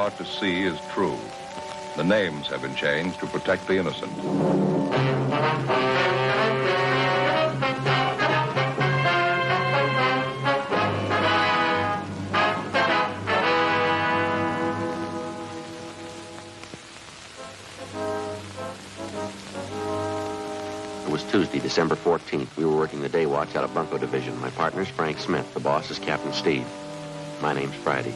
about to see is true. The names have been changed to protect the innocent. It was Tuesday, December 14th. We were working the day watch out of Bunko Division. My partner's Frank Smith. The boss is Captain Steve. My name's Friday.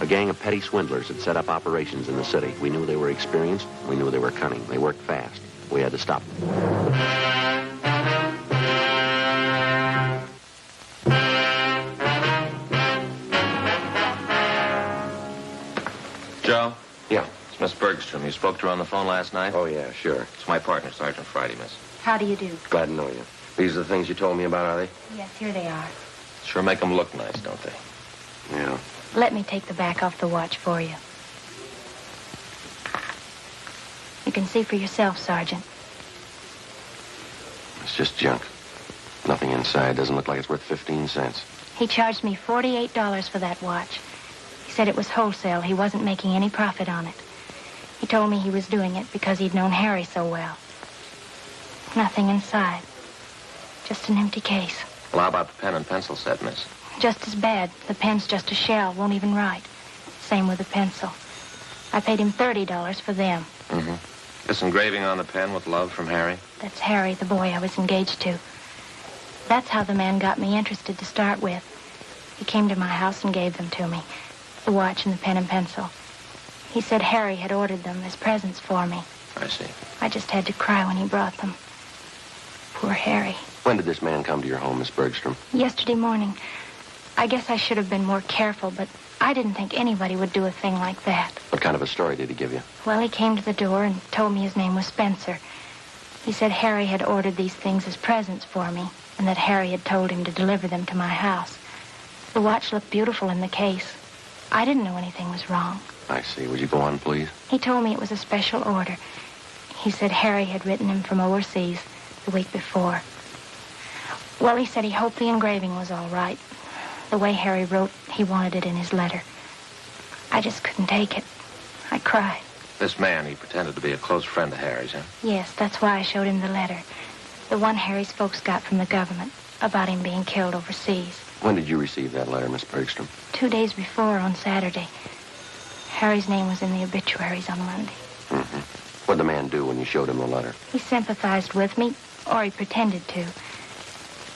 A gang of petty swindlers had set up operations in the city. We knew they were experienced. We knew they were cunning. They worked fast. We had to stop them. Joe? Yeah. It's Miss Bergstrom. You spoke to her on the phone last night? Oh, yeah, sure. It's my partner, Sergeant Friday, miss. How do you do? Glad to know you. These are the things you told me about, are they? Yes, here they are. Sure make them look nice, don't they? Yeah. Let me take the back off the watch for you. You can see for yourself, Sergeant. It's just junk. Nothing inside. Doesn't look like it's worth 15 cents. He charged me $48 for that watch. He said it was wholesale. He wasn't making any profit on it. He told me he was doing it because he'd known Harry so well. Nothing inside. Just an empty case. Well, how about the pen and pencil set, miss? Just as bad. The pen's just a shell. Won't even write. Same with the pencil. I paid him $30 for them. Mm-hmm. This engraving on the pen with love from Harry? That's Harry, the boy I was engaged to. That's how the man got me interested to start with. He came to my house and gave them to me. The watch and the pen and pencil. He said Harry had ordered them as presents for me. I see. I just had to cry when he brought them. Poor Harry. When did this man come to your home, Miss Bergstrom? Yesterday morning. I guess I should have been more careful, but I didn't think anybody would do a thing like that. What kind of a story did he give you? Well, he came to the door and told me his name was Spencer. He said Harry had ordered these things as presents for me, and that Harry had told him to deliver them to my house. The watch looked beautiful in the case. I didn't know anything was wrong. I see. Would you go on, please? He told me it was a special order. He said Harry had written him from overseas the week before. Well, he said he hoped the engraving was all right. The way Harry wrote, he wanted it in his letter. I just couldn't take it. I cried. This man, he pretended to be a close friend of Harry's, huh? Yes, that's why I showed him the letter. The one Harry's folks got from the government about him being killed overseas. When did you receive that letter, Miss Bergstrom? 2 days before, on Saturday. Harry's name was in the obituaries on Monday. Mm-hmm. What'd the man do when you showed him the letter? He sympathized with me, or he pretended to.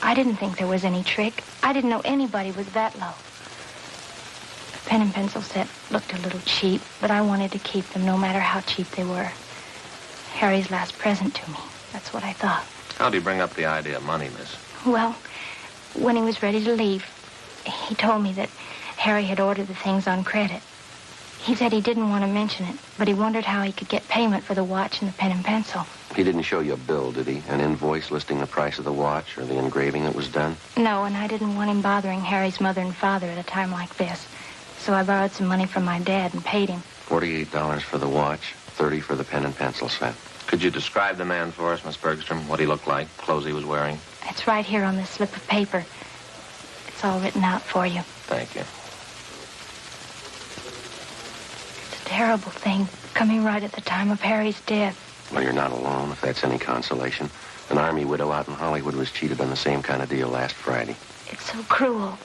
I didn't think there was any trick. I didn't know anybody was that low. The pen and pencil set looked a little cheap, but I wanted to keep them no matter how cheap they were. Harry's last present to me. That's what I thought. How'd he bring up the idea of money, miss? Well, when he was ready to leave, he told me that Harry had ordered the things on credit. He said he didn't want to mention it, but he wondered how he could get payment for the watch and the pen and pencil. He didn't show you a bill, did he? An invoice listing the price of the watch or the engraving that was done? No, and I didn't want him bothering Harry's mother and father at a time like this. So I borrowed some money from my dad and paid him. $48 for the watch, $30 for the pen and pencil set. Could you describe the man for us, Miss Bergstrom? What he looked like, clothes he was wearing? It's right here on this slip of paper. It's all written out for you. Thank you. It's a terrible thing, coming right at the time of Harry's death. Well, you're not alone, if that's any consolation. An Army widow out in Hollywood was cheated on the same kind of deal last Friday. It's so cruel.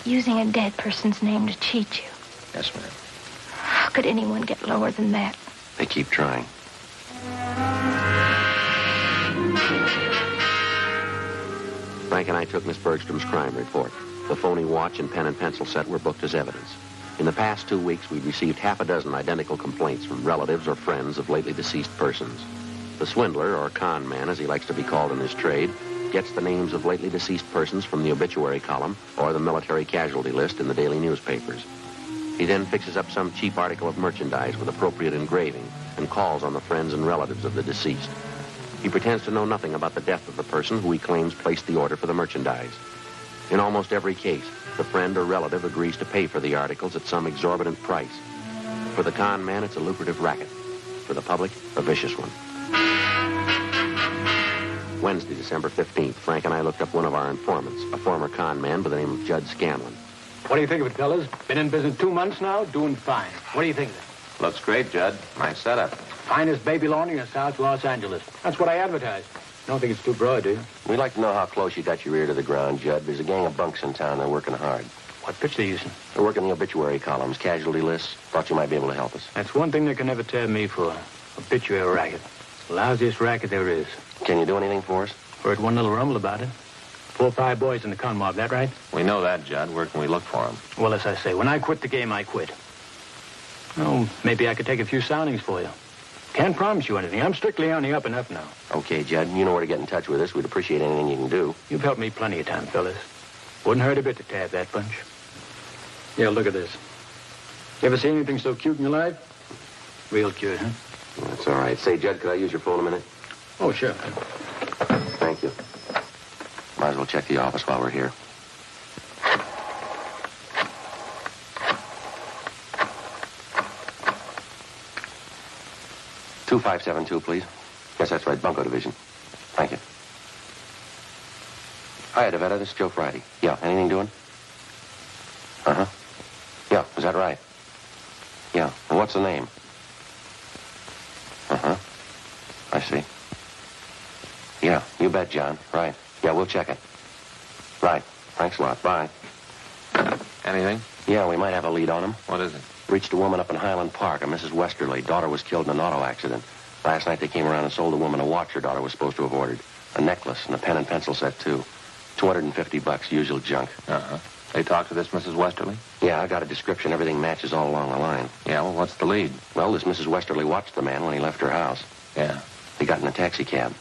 Using a dead person's name to cheat you. Yes, ma'am. How could anyone get lower than that? They keep trying. Frank and I took Miss Bergstrom's crime report. The phony watch and pen and pencil set were booked as evidence. In the past 2 weeks, we'd received half a dozen identical complaints from relatives or friends of lately deceased persons. The swindler, or con man, as he likes to be called in his trade, gets the names of lately deceased persons from the obituary column or the military casualty list in the daily newspapers. He then fixes up some cheap article of merchandise with appropriate engraving and calls on the friends and relatives of the deceased. He pretends to know nothing about the death of the person who he claims placed the order for the merchandise. In almost every case, the friend or relative agrees to pay for the articles at some exorbitant price. For the con man, it's a lucrative racket. For the public, a vicious one. Wednesday, December 15th, Frank and I looked up one of our informants, a former con man by the name of Judd Scanlon. What do you think of it, fellas? Been in business 2 months now, doing fine. What do you think of it? Looks great, Judd. Nice setup. Finest baby laundry in South Los Angeles. That's what I advertise. Don't think it's too broad, do you? We'd like to know how close you got your ear to the ground, Judd. There's a gang of bunks in town. They're working hard. What pitch they using? They're working the obituary columns, casualty lists. Thought you might be able to help us. That's one thing they can never tear me for. Obituary racket. Lousiest racket there is. Can you do anything for us? Heard one little rumble about it. 4 or 5 boys in the con mob, that right? We know that, Judd. Where can we look for him? Well, as I say, when I quit the game, I quit. Oh, maybe I could take a few soundings for you. Can't promise you anything. I'm strictly on the up and up now. Okay, Judd. You know where to get in touch with us. We'd appreciate anything you can do. You've helped me plenty of time, fellas. Wouldn't hurt a bit to tab that bunch. Yeah, look at this. You ever seen anything so cute in your life? Real cute, huh? That's all right. Say, Judd, could I use your phone a minute? Oh, sure. Thank you. Might as well check the office while we're here. $2572, please. Yes, that's right. Bunko Division. Thank you. Hi, Devetta. This is Joe Friday. Yeah, anything doing? Uh-huh. Yeah, is that right? Yeah. And what's the name? Uh-huh. I see. Yeah, you bet, John. Right. Yeah, we'll check it. Right. Thanks a lot. Bye. Anything? Yeah, we might have a lead on him. What is it? Reached a woman up in Highland Park, a Mrs. Westerly. Daughter was killed in an auto accident. Last night they came around and sold the woman a watch her daughter was supposed to have ordered. A necklace and a pen and pencil set, too. $250, usual junk. Uh-huh. They talked to this Mrs. Westerly? Yeah, I got a description. Everything matches all along the line. Yeah, well, what's the lead? Well, this Mrs. Westerly watched the man when he left her house. Yeah. He got in a taxi cab.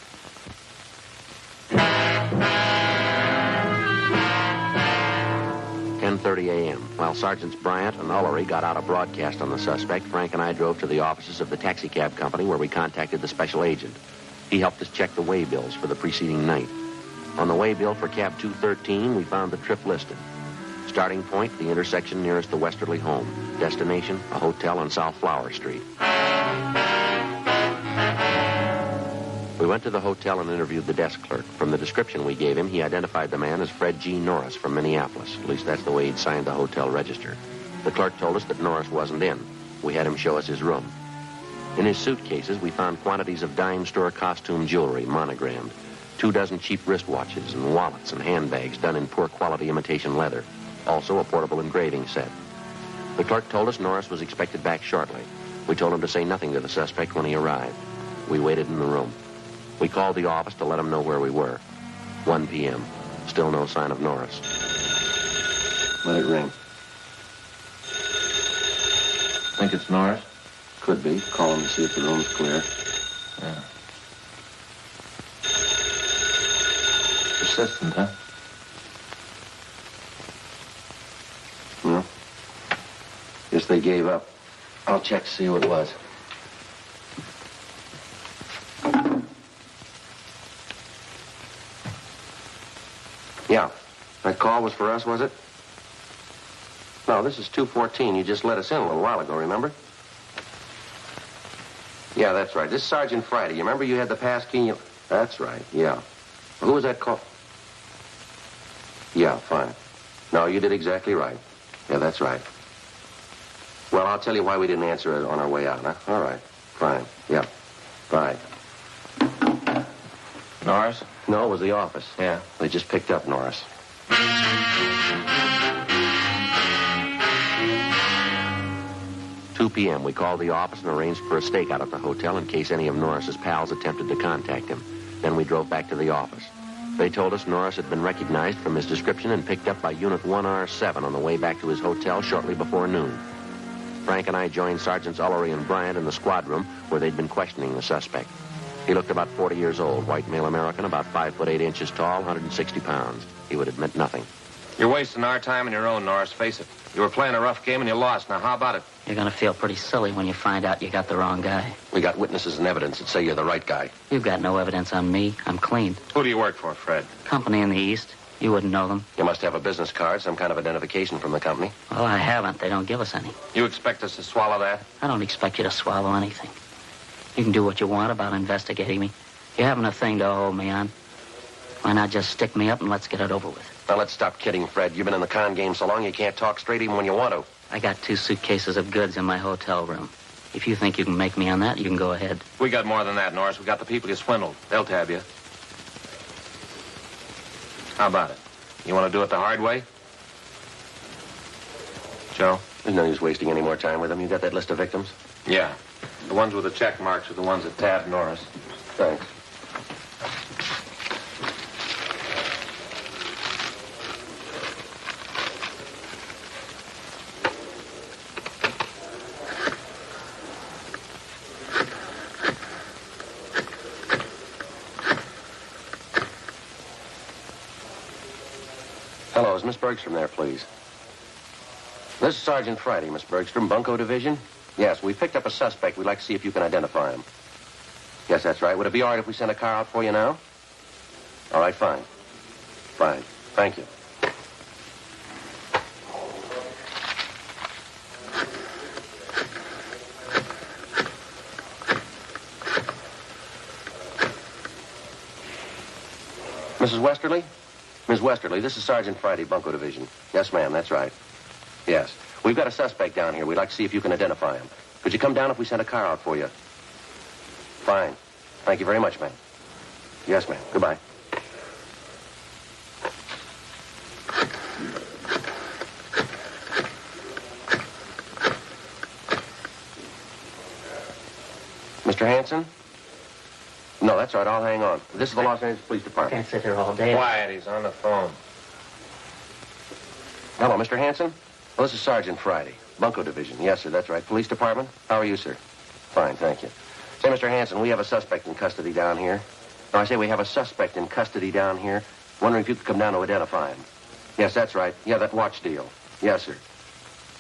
10:30 a.m. While Sergeants Bryant and Ullery got out a broadcast on the suspect, Frank and I drove to the offices of the taxi cab company where we contacted the special agent. He helped us check the way bills for the preceding night. On the way bill for cab 213, we found the trip listed. Starting point, the intersection nearest the Westerly home. Destination, a hotel on South Flower Street. We went to the hotel and interviewed the desk clerk. From the description we gave him, he identified the man as Fred G. Norris from Minneapolis. At least that's the way he'd signed the hotel register. The clerk told us that Norris wasn't in. We had him show us his room. In his suitcases, we found quantities of dime store costume jewelry, monogrammed, 24 cheap wristwatches and wallets and handbags done in poor quality imitation leather. Also a portable engraving set. The clerk told us Norris was expected back shortly. We told him to say nothing to the suspect when he arrived. We waited in the room. We called the office to let them know where we were. 1 p.m. Still no sign of Norris. Let it ring. Think it's Norris? Could be. Call him to see if the room's clear. Yeah. Persistent, huh? No. Guess they gave up. I'll check to see who it was. Yeah. That call was for us, was it? No, this is 214. You just let us in a little while ago, remember? Yeah, that's right. This is Sergeant Friday. You remember you had the pass key? That's right, yeah. Who was that call? Yeah, fine. No, you did exactly right. Yeah, that's right. Well, I'll tell you why we didn't answer it on our way out, huh? All right. Fine. Yeah. Bye. Norris? No, it was the office. Yeah. They just picked up Norris. 2 p.m. We called the office and arranged for a stakeout at the hotel in case any of Norris's pals attempted to contact him. Then we drove back to the office. They told us Norris had been recognized from his description and picked up by Unit 1R7 on the way back to his hotel shortly before noon. Frank and I joined Sergeants Ullery and Bryant in the squad room where they'd been questioning the suspect. He looked about 40 years old, white male American, about 5 foot 8 inches tall, 160 pounds. He would admit nothing. You're wasting our time and your own, Norris. Face it. You were playing a rough game and you lost. Now, how about it? You're going to feel pretty silly when you find out you got the wrong guy. We got witnesses and evidence that say you're the right guy. You've got no evidence on me. I'm clean. Who do you work for, Fred? Company in the East. You wouldn't know them. You must have a business card, some kind of identification from the company. Well, I haven't. They don't give us any. You expect us to swallow that? I don't expect you to swallow anything. You can do what you want about investigating me. You haven't a thing to hold me on. Why not just stick me up and let's get it over with? Now, let's stop kidding, Fred. You've been in the con game so long you can't talk straight even when you want to. I got 2 suitcases of goods in my hotel room. If you think you can make me on that, you can go ahead. We got more than that, Norris. We got the people you swindled. They'll tab you. How about it? You want to do it the hard way? Joe? There's no use wasting any more time with them. You got that list of victims? Yeah. The ones with the check marks are the ones that tabbed Norris. Thanks. Hello, is Miss Bergstrom there, please? This is Sergeant Friday, Miss Bergstrom, Bunko Division. Yes, we picked up a suspect. We'd like to see if you can identify him. Yes, that's right. Would it be all right if we sent a car out for you now? All right, fine. Fine. Thank you. Mrs. Westerly? Ms. Westerly, this is Sergeant Friday, Bunko Division. Yes, ma'am, that's right. Yes. We've got a suspect down here. We'd like to see if you can identify him. Could you come down if we sent a car out for you? Fine. Thank you very much, ma'am. Yes, ma'am. Goodbye. Mr. Hanson? No, that's all right. I'll hang on. This is the Los Angeles Police Department. Can't sit here all day. Quiet, he's on the phone. Hello, Mr. Hanson? Well, this is Sergeant Friday, Bunko Division. Yes, sir, that's right. Police Department? How are you, sir? Fine, thank you. Say, Mr. Hanson, we have a suspect in custody down here. No, I say we have a suspect in custody down here. Wondering if you could come down to identify him. Yes, that's right. Yeah, that watch deal. Yes, sir.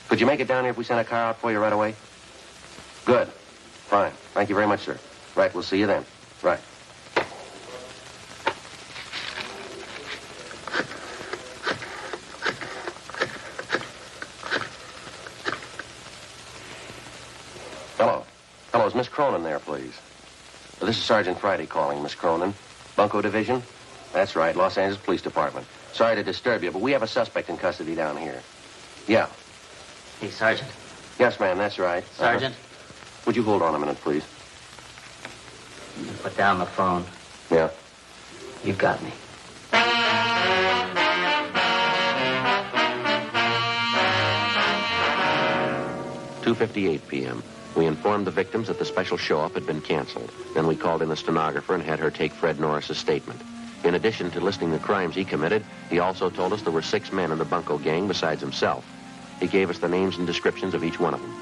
Could you make it down here if we sent a car out for you right away? Good. Fine. Thank you very much, sir. Right, we'll see you then. Right. Hello. Hello, is Miss Cronin there, please? This is Sergeant Friday calling, Miss Cronin. Bunko Division? That's right, Los Angeles Police Department. Sorry to disturb you, but we have a suspect in custody down here. Yeah. Hey, Sergeant. Yes, ma'am, that's right. Sergeant? Would you hold on a minute, please? Put down the phone. Yeah. You got me. $2:58 p.m. We informed the victims that the special show-up had been canceled. Then we called in the stenographer and had her take Fred Norris's statement. In addition to listing the crimes he committed, he also told us there were 6 men in the Bunko gang besides himself. He gave us the names and descriptions of each one of them.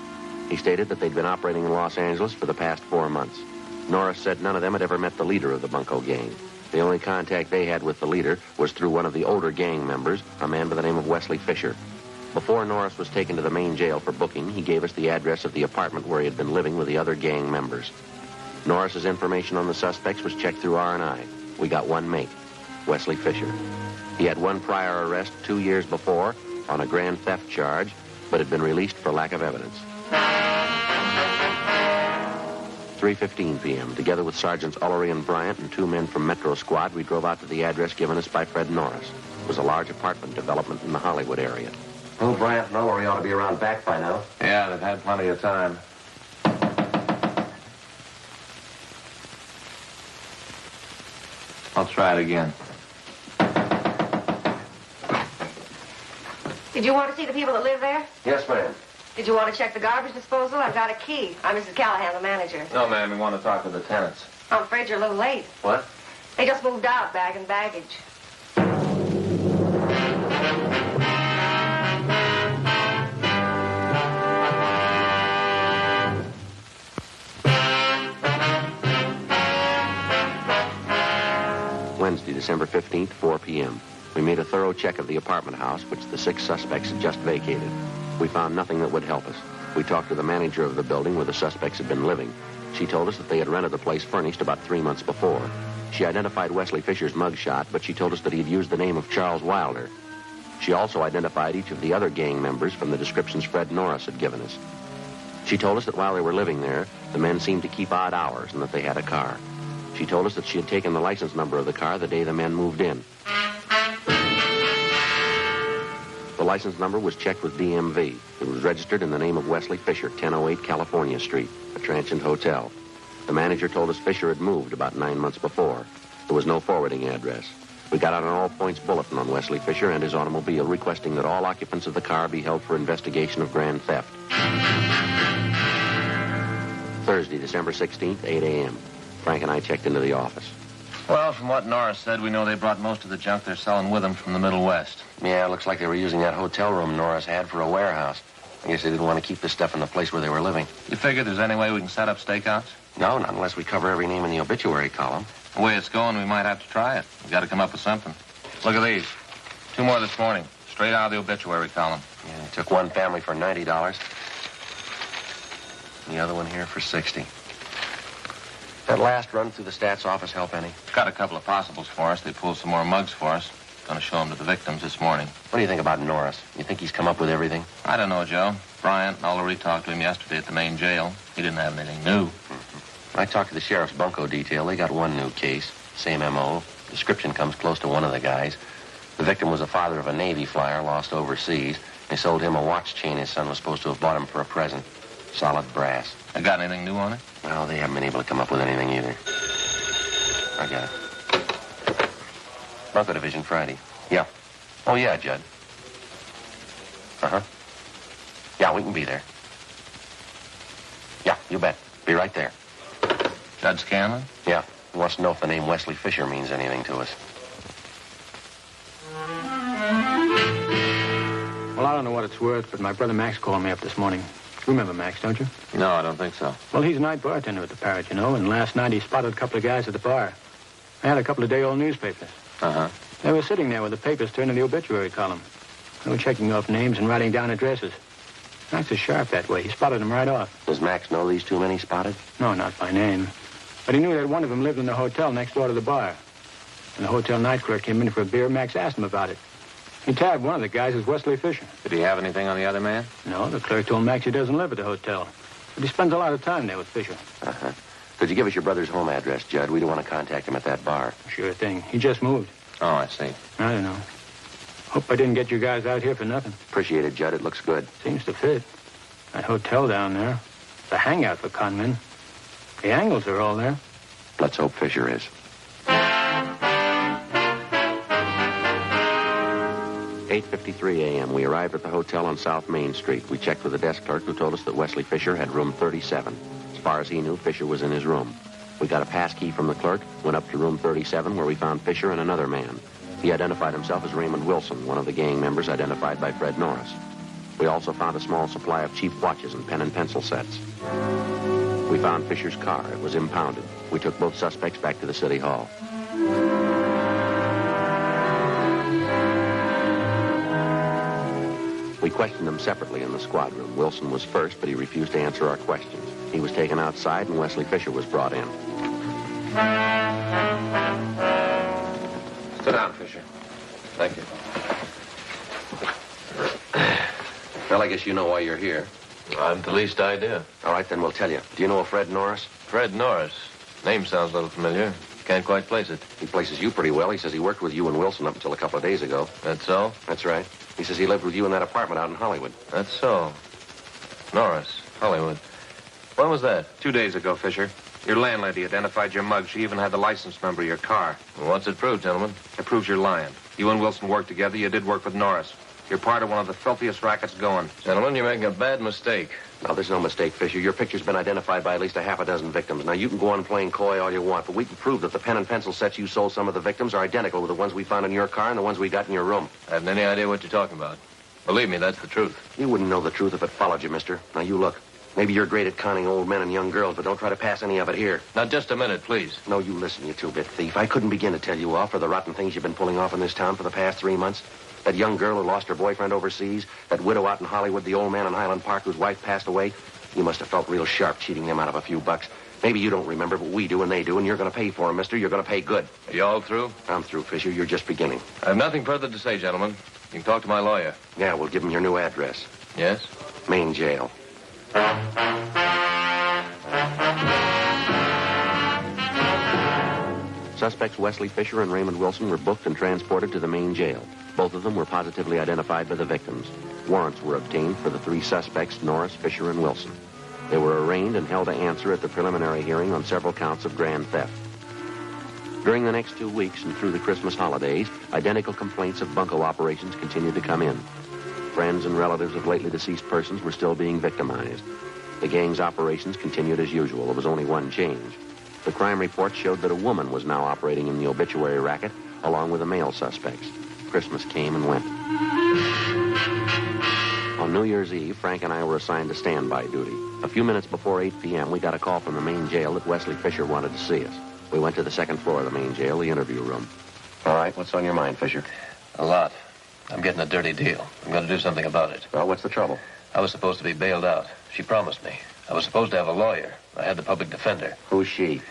He stated that they'd been operating in Los Angeles for the past 4 months. Norris said none of them had ever met the leader of the Bunko gang. The only contact they had with the leader was through one of the older gang members, a man by the name of Wesley Fisher. Before Norris was taken to the main jail for booking, he gave us the address of the apartment where he had been living with the other gang members. Norris's information on the suspects was checked through R&I. We got one mate, Wesley Fisher. He had one prior arrest 2 years before on a grand theft charge, but had been released for lack of evidence. 3:15 p.m. Together with Sergeants Ullery and Bryant and 2 men from Metro Squad, we drove out to the address given us by Fred Norris. It was a large apartment development in the Hollywood area. Oh, Bryant and Ullery ought to be around back by now. Yeah, they've had plenty of time. I'll try it again. Did you want to see the people that live there? Yes, ma'am. Did you want to check the garbage disposal? I've got a key. I'm Mrs. Callahan, the manager. No, ma'am, we want to talk to the tenants. I'm afraid you're a little late. What? They just moved out, bag and baggage. Wednesday, December 15th, 4 p.m. We made a thorough check of the apartment house, which the 6 suspects had just vacated. We found nothing that would help us. We talked to the manager of the building where the suspects had been living. She told us that they had rented the place furnished about 3 months before. She identified Wesley Fisher's mugshot, but she told us that he had used the name of Charles Wilder. She also identified each of the other gang members from the descriptions Fred Norris had given us. She told us that while they were living there, the men seemed to keep odd hours and that they had a car. She told us that she had taken the license number of the car the day the men moved in. The license number was checked with DMV. It was registered in the name of Wesley Fisher, 1008 California Street, a transient hotel. The manager told us Fisher had moved about 9 months before. There was no forwarding address. We got out an all-points bulletin on Wesley Fisher and his automobile, requesting that all occupants of the car be held for investigation of grand theft. Thursday, December 16th, 8 a.m. Frank and I checked into the office. Well, from what Norris said, we know they brought most of the junk they're selling with them from the Middle West. Yeah, it looks like they were using that hotel room Norris had for a warehouse. I guess they didn't want to keep the stuff in the place where they were living. You figure there's any way we can set up stakeouts? No, not unless we cover every name in the obituary column. The way it's going, we might have to try it. We've got to come up with something. Look at these. 2 more this morning, straight out of the obituary column. Yeah, it took one family for $90. And the other one here for $60. That last run through the stats office help any? Got a couple of possibles for us. They pulled some more mugs for us. Gonna show them to the victims this morning. What do you think about Norris? You think he's come up with everything? I don't know, Joe. Bryant and Ullery talked to him yesterday at the main jail. He didn't have anything new. I talked to the sheriff's bunco detail. They got one new case. Same M.O. Description comes close to one of the guys. The victim was the father of a Navy flyer lost overseas. They sold him a watch chain his son was supposed to have bought him for a present. Solid brass. I got anything new on it? Well, they haven't been able to come up with anything either. I got it. Bunco Division, Friday. Yeah. Oh, yeah, Judd. Uh-huh. Yeah, we can be there. Yeah, you bet. Be right there. Judd Scanlon? Yeah. He wants to know if the name Wesley Fisher means anything to us. Well, I don't know what it's worth, but my brother Max called me up this morning. You remember Max, don't you? No, I don't think so. Well, he's a night bartender at the Parrot, you know, and last night he spotted a couple of guys at the bar. They had a couple of day-old newspapers. Uh-huh. They were sitting there with the papers turned to the obituary column. They were checking off names and writing down addresses. Max is sharp that way. He spotted them right off. Does Max know these 2 men he spotted? No, not by name. But he knew that one of them lived in the hotel next door to the bar. When the hotel night clerk came in for a beer, Max asked him about it. He tagged one of the guys as Wesley Fisher. Did he have anything on the other man? No, the clerk told Max he doesn't live at the hotel. But he spends a lot of time there with Fisher. Uh-huh. Could you give us your brother's home address, Judd? We don't want to contact him at that bar. Sure thing. He just moved. Oh, I see. I don't know. Hope I didn't get you guys out here for nothing. Appreciate it, Judd. It looks good. Seems to fit. That hotel down there. It's a hangout for con men. The angles are all there. Let's hope Fisher is. 8:53 a.m. We arrived at the hotel on South Main Street. We checked with the desk clerk who told us that Wesley Fisher had room 37. As far as he knew, Fisher was in his room. We got a pass key from the clerk, went up to room 37 where we found Fisher and another man. He identified himself as Raymond Wilson, one of the gang members identified by Fred Norris. We also found a small supply of cheap watches and pen and pencil sets. We found Fisher's car. It was impounded. We took both suspects back to the city hall. We questioned them separately in the squad room. Wilson was first, but he refused to answer our questions. He was taken outside, and Wesley Fisher was brought in. Sit down, Fisher. Thank you. Well, I guess you know why you're here. I haven't the least idea. All right, then we'll tell you. Do you know a Fred Norris? Fred Norris. Name sounds a little familiar. Can't quite place it. He places you pretty well. He says he worked with you and Wilson up until a couple of days ago. That's so? That's right. He says he lived with you in that apartment out in Hollywood. That's so. Norris, Hollywood. When was that? 2 days ago, Fisher. Your landlady identified your mug. She even had the license number of your car. Well, what's it prove, gentlemen? It proves you're lying. You and Wilson worked together. You did work with Norris. You're part of one of the filthiest rackets going. Gentlemen, you're making a bad mistake. No, there's no mistake, Fisher. Your picture's been identified by at least a half a dozen victims. Now, you can go on playing coy all you want, but we can prove that the pen and pencil sets you sold some of the victims are identical with the ones we found in your car and the ones we got in your room. I haven't any idea what you're talking about. Believe me, that's the truth. You wouldn't know the truth if it followed you, mister. Now, you look. Maybe you're great at conning old men and young girls, but don't try to pass any of it here. Now, just a minute, please. No, you listen, you two-bit thief. I couldn't begin to tell you off for the rotten things you've been pulling off in this town for the past 3 months. That young girl who lost her boyfriend overseas, that widow out in Hollywood, the old man in Highland Park whose wife passed away. You must have felt real sharp cheating them out of a few bucks. Maybe you don't remember, but we do and they do, and you're going to pay for them, mister. You're going to pay good. Are you all through? I'm through, Fisher. You're just beginning. I have nothing further to say, gentlemen. You can talk to my lawyer. Yeah, we'll give him your new address. Yes? Main jail. Suspects Wesley Fisher and Raymond Wilson were booked and transported to the main jail. Both of them were positively identified by the victims. Warrants were obtained for the three suspects, Norris, Fisher, and Wilson. They were arraigned and held to answer at the preliminary hearing on several counts of grand theft. During the next 2 weeks and through the Christmas holidays, identical complaints of bunco operations continued to come in. Friends and relatives of lately deceased persons were still being victimized. The gang's operations continued as usual. There was only one change. The crime report showed that a woman was now operating in the obituary racket, along with the male suspects. Christmas came and went. On New Year's Eve, Frank and I were assigned to standby duty. A few minutes before 8 p.m., we got a call from the main jail that Wesley Fisher wanted to see us. We went to the second floor of the main jail, the interview room. All right, what's on your mind, Fisher? A lot. I'm getting a dirty deal. I'm going to do something about it. Well, what's the trouble? I was supposed to be bailed out. She promised me. I was supposed to have a lawyer. I had the public defender. Who's she?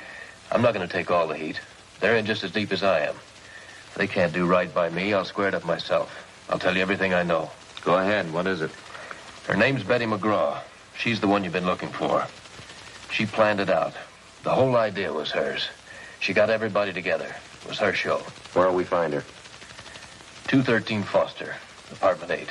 I'm not going to take all the heat. They're in just as deep as I am. If they can't do right by me, I'll square it up myself. I'll tell you everything I know. Go ahead. What is it? Her name's Betty McGraw. She's the one you've been looking for. She planned it out. The whole idea was hers. She got everybody together. It was her show. Where'll we find her? 213 Foster, apartment 8.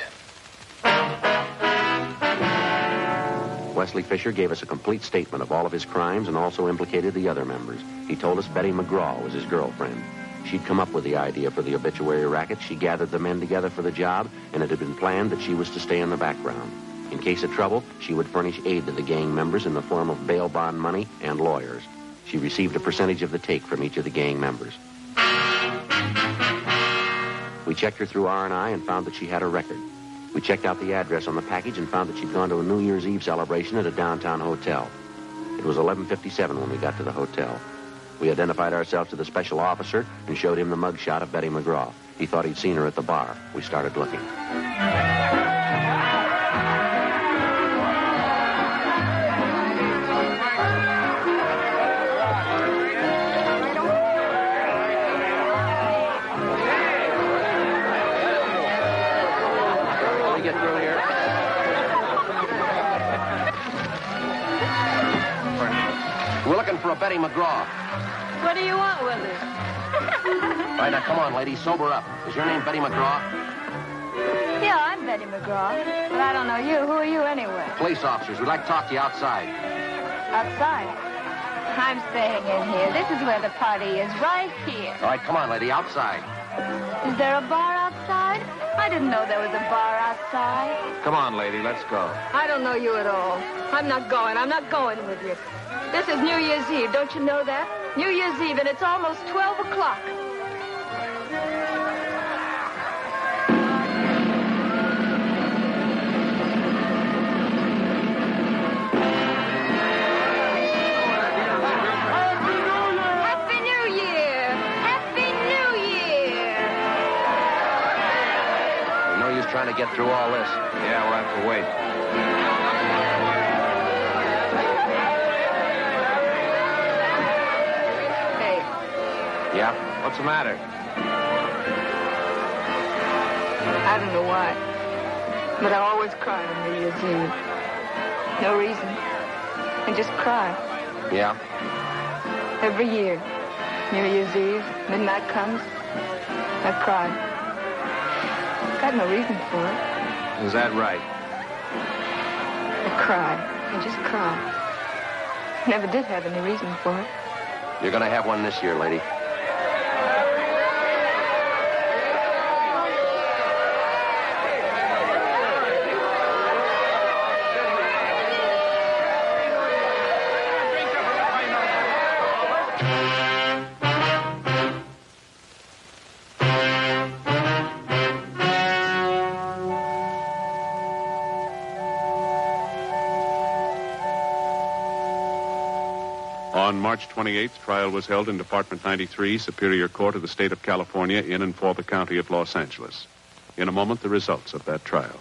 Wesley Fisher gave us a complete statement of all of his crimes and also implicated the other members. He told us Betty McGraw was his girlfriend. She'd come up with the idea for the obituary racket. She gathered the men together for the job, and it had been planned that she was to stay in the background. In case of trouble, she would furnish aid to the gang members in the form of bail bond money and lawyers. She received a percentage of the take from each of the gang members. We checked her through R&I and found that she had a record. We checked out the address on the package and found that she'd gone to a New Year's Eve celebration at a downtown hotel. It was 11:57 when we got to the hotel. We identified ourselves to the special officer and showed him the mugshot of Betty McGraw. He thought he'd seen her at the bar. We started looking. We're looking for a Betty McGraw. What do you want with it? All right, now come on, lady, sober up. Is your name Betty McGraw? Yeah, I'm Betty McGraw. But I don't know you. Who are you anyway? Police officers. We'd like to talk to you outside. Outside. I'm staying in here. This is where the party is, right here. All right, come on, lady, outside. Is there a bar outside? I didn't know there was a bar outside. Come on, lady, let's go. I don't know you at all. I'm not going. I'm not going with you. This is New Year's Eve. Don't you know that? New Year's Eve, and it's almost 12 o'clock. Happy New Year! Happy New Year! No use trying to get through all this. Yeah, we'll have to wait. Yeah? What's the matter? I don't know why, but I always cry on New Year's Eve. No reason. I just cry. Yeah? Every year. New Year's Eve, midnight comes, I cry. Got no reason for it. Is that right? I cry. I just cry. Never did have any reason for it. You're going to have one this year, lady. On March 28th, trial was held in Department 93, Superior Court of the State of California, in and for the County of Los Angeles. In a moment, the results of that trial.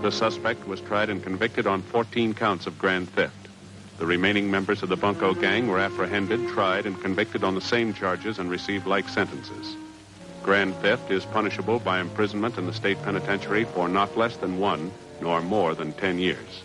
The suspect was tried and convicted on 14 counts of grand theft. The remaining members of the bunco gang were apprehended, tried, and convicted on the same charges and received like sentences. Grand theft is punishable by imprisonment in the state penitentiary for not less than 1 nor more than 10 years.